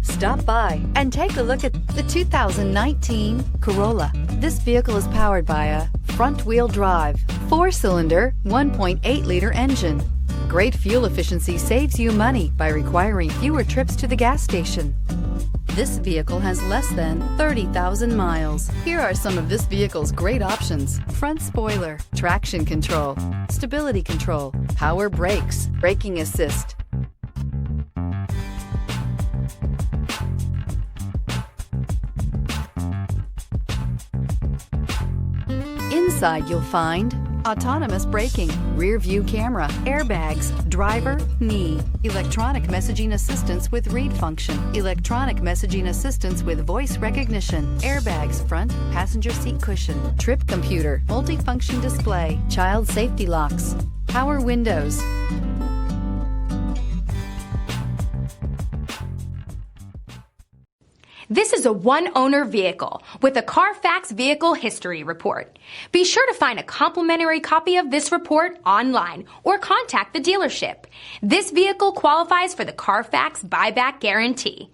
Stop by and take a look at the 2019 Corolla. This vehicle is powered by a front-wheel drive, 4-cylinder, 1.8-liter engine. Great fuel efficiency saves you money by requiring fewer trips to the gas station. This vehicle has less than 30,000 miles. Here are some of this vehicle's great options: front spoiler, traction control, stability control, power brakes, braking assist. Inside you'll find autonomous braking, rear view camera, airbags, driver, knee, electronic messaging assistance with read function, electronic messaging assistance with voice recognition, airbags front, passenger seat cushion, trip computer, multifunction display, child safety locks, power windows. This is a one-owner vehicle with a Carfax Vehicle History Report. Be sure to find a complimentary copy of this report online or contact the dealership. This vehicle qualifies for the Carfax Buyback Guarantee.